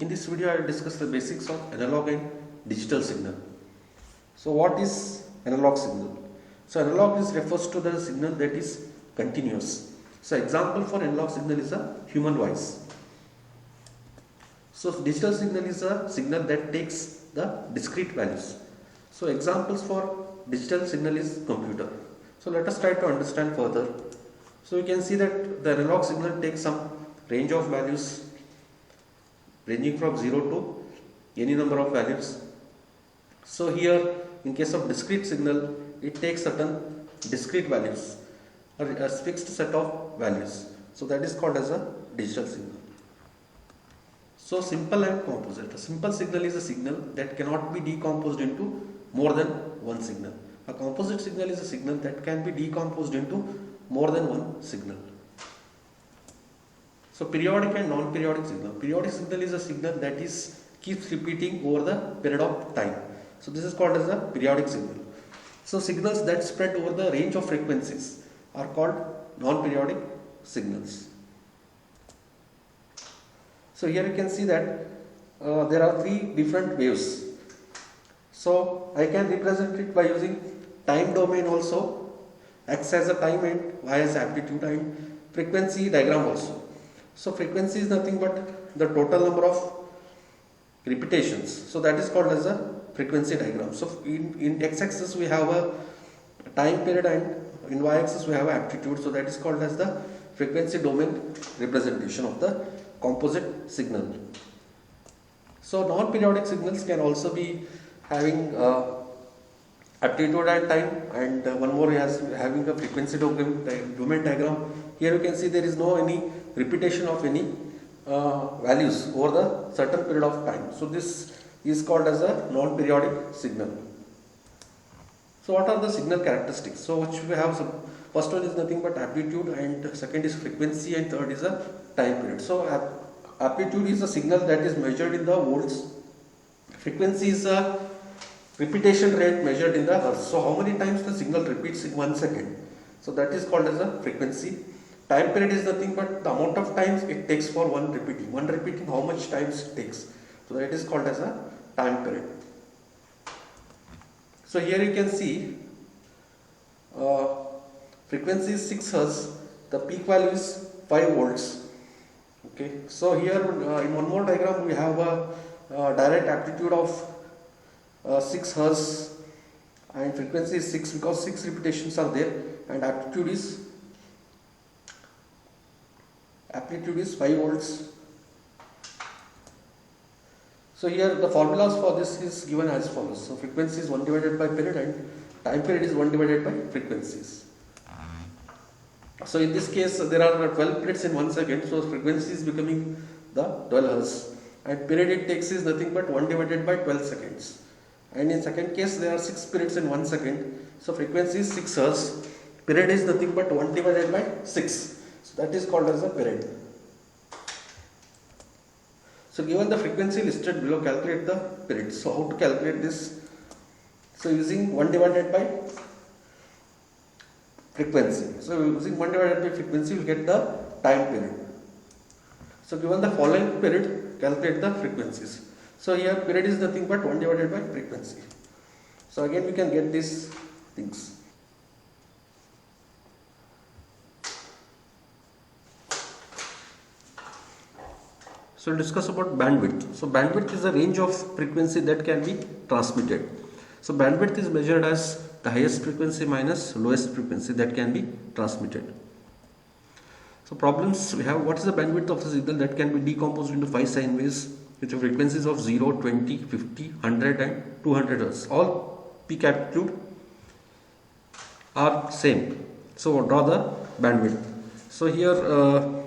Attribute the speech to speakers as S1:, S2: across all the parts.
S1: In this video, I will discuss the basics of analog and digital signal. So, what is analog signal? So, analog refers to the signal that is continuous. So, example for analog signal is a human voice. So, digital signal is a signal that takes the discrete values. So, examples for digital signal is computer. So, let us try to understand further. So, you can see that the analog signal takes some range of values ranging from 0 to any number of values. So here in case of discrete signal, it takes certain discrete values or a fixed set of values. So that is called as a digital signal. So simple and composite. A simple signal is a signal that cannot be decomposed into more than one signal. A composite signal is a signal that can be decomposed into more than one signal. So periodic and non-periodic signal. Periodic signal is a signal that keeps repeating over the period of time. So this is called as a periodic signal. So signals that spread over the range of frequencies are called non-periodic signals. So here you can see that there are three different waves. So I can represent it by using time domain also, x as a time and y as amplitude, and frequency diagram also. So frequency is nothing but the total number of repetitions. So that is called as a frequency diagram. So in x-axis we have a time period and in y-axis we have amplitude. So that is called as the frequency domain representation of the composite signal. So non-periodic signals can also be having amplitude and time, and one more is having a frequency domain diagram. Here you can see there is no any repetition of any values over the certain period of time. So this is called as a non-periodic signal. So what are the signal characteristics? So which we have, first one is nothing but amplitude, and second is frequency, and third is a time period. So amplitude is a signal that is measured in the volts. Frequency is a repetition rate measured in the hertz. So how many times the signal repeats in 1 second. So that is called as a frequency. Time period is nothing but the amount of times it takes for one repeating. One repeating, how much times it takes. So that is called as a time period. So here you can see frequency is 6 Hz. The peak value is 5 volts. Okay. So here in one more diagram we have a direct amplitude of 6 Hz and frequency is 6 because 6 repetitions are there, and amplitude is 5 volts. So here the formulas for this is given as follows. So frequency is 1 divided by period and time period is 1 divided by frequencies. So in this case there are 12 periods in 1 second, so frequency is becoming the 12 Hz, and period it takes is nothing but 1 divided by 12 seconds. And in second case there are 6 periods in 1 second, so frequency is 6 Hz, period is nothing but 1 divided by 6. So that is called as a period. So given the frequency listed below, calculate the period. So how to calculate this? So using 1 divided by frequency. So using 1 divided by frequency we get the time period. So given the following period, calculate the frequencies. So here period is nothing but 1 divided by frequency. So again we can get these things. So we'll discuss about bandwidth. So bandwidth is a range of frequency that can be transmitted. So bandwidth is measured as the highest frequency minus lowest frequency that can be transmitted. So problems we have: what is the bandwidth of the signal that can be decomposed into 5 sine waves with frequencies of 0, 20, 50, 100 and 200 Hz. All peak amplitude are same. So draw the bandwidth. So here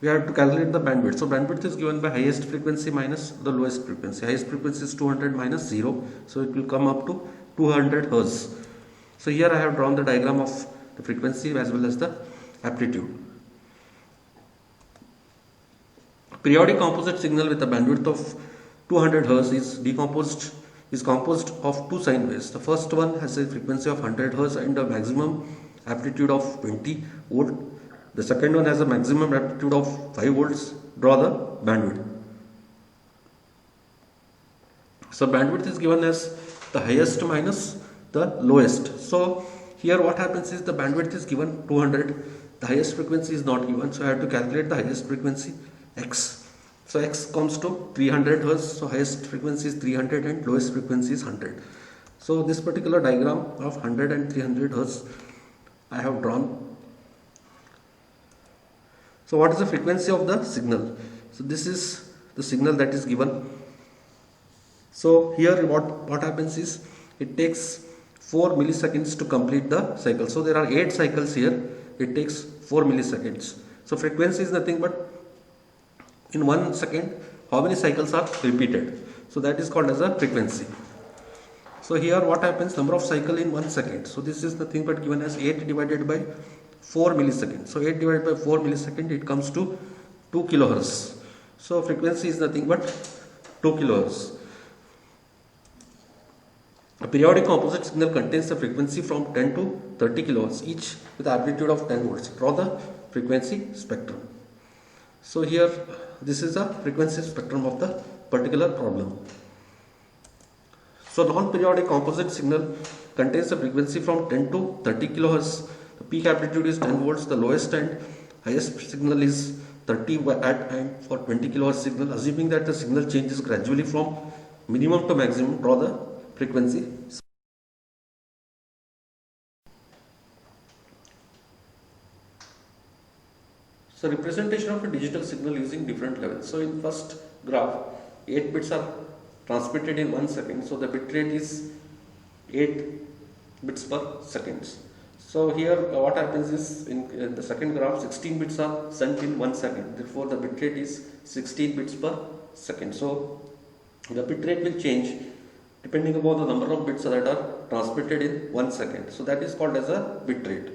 S1: we have to calculate the bandwidth. So bandwidth is given by highest frequency minus the lowest frequency. Highest frequency is 200 minus 0. So it will come up to 200 Hz. So here I have drawn the diagram of the frequency as well as the amplitude. Periodic composite signal with a bandwidth of 200 Hz is composed of two sine waves. The first one has a frequency of 100 Hz and a maximum amplitude of 20 volt. The second one has a maximum amplitude of 5 volts. Draw the bandwidth. So bandwidth is given as the highest minus the lowest. So here what happens is the bandwidth is given 200, the highest frequency is not given, so I have to calculate the highest frequency x. So x comes to 300 Hz, so highest frequency is 300 and lowest frequency is 100. So this particular diagram of 100 and 300 Hz I have drawn. So what is the frequency of the signal? So this is the signal that is given. So here what happens is it takes 4 milliseconds to complete the cycle. So there are 8 cycles here, it takes 4 milliseconds. So frequency is nothing but in 1 second how many cycles are repeated. So that is called as a frequency. So here what happens, number of cycle in 1 second. So this is nothing but given as 8 divided by 4 milliseconds. So 8 divided by 4 milliseconds, it comes to 2 kilohertz. So frequency is nothing but 2 kilohertz. A periodic composite signal contains the frequency from 10 to 30 kilohertz, each with amplitude of 10 volts. Draw the frequency spectrum. So here this is the frequency spectrum of the particular problem. So non-periodic composite signal contains the frequency from 10 to 30 kilohertz. The peak amplitude is 10 volts. The lowest and highest signal is 30 at and for 20 kilohertz signal. Assuming that the signal changes gradually from minimum to maximum, draw the frequency. So representation of a digital signal using different levels. So in first graph, 8 bits are transmitted in 1 second. So the bit rate is 8 bits per second. So here what happens is in the second graph, 16 bits are sent in 1 second. Therefore the bit rate is 16 bits per second. So the bit rate will change depending upon the number of bits that are transmitted in 1 second. So that is called as a bit rate.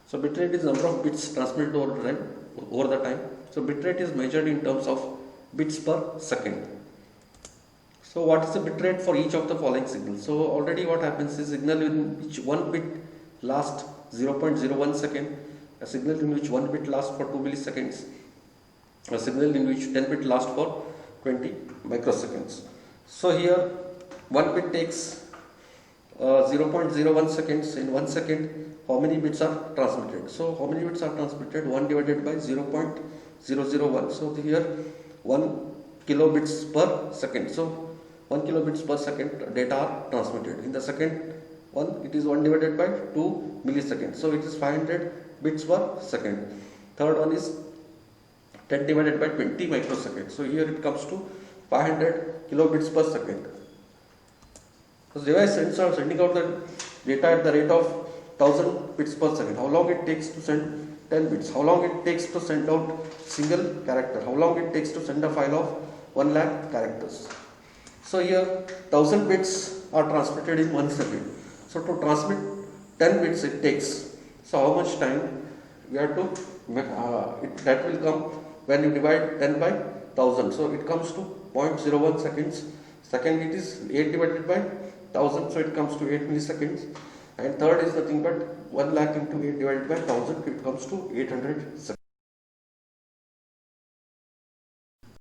S1: So bit rate is number of bits transmitted over the time. So bit rate is measured in terms of bits per second. So what is the bit rate for each of the following signals? So already what happens is signal in which 1 bit lasts 0.01 second, a signal in which 1 bit lasts for 2 milliseconds, a signal in which 10 bit lasts for 20 microseconds. So here 1 bit takes 0.01 seconds. In 1 second, how many bits are transmitted? So how many bits are transmitted? 1 divided by 0.001. So here 1 kilobits per second. So 1 kilobits per second data are transmitted. In the second one, it is 1 divided by 2 milliseconds. So it is 500 bits per second. Third one is 10 divided by 20 microseconds. So here it comes to 500 kilobits per second. So the device sending out the data at the rate of 1000 bits per second. How long it takes to send 10 bits? How long it takes to send out single character? How long it takes to send a file of 1 lakh characters? So here 1000 bits are transmitted in 1 second. So to transmit 10 bits it takes. So how much time we have to, that will come when you divide 10 by 1000. So it comes to 0.01 seconds. Second it is 8 divided by 1000, so it comes to 8 milliseconds. And third is nothing but 1 lakh into 8 divided by 1000, it comes to 800 seconds.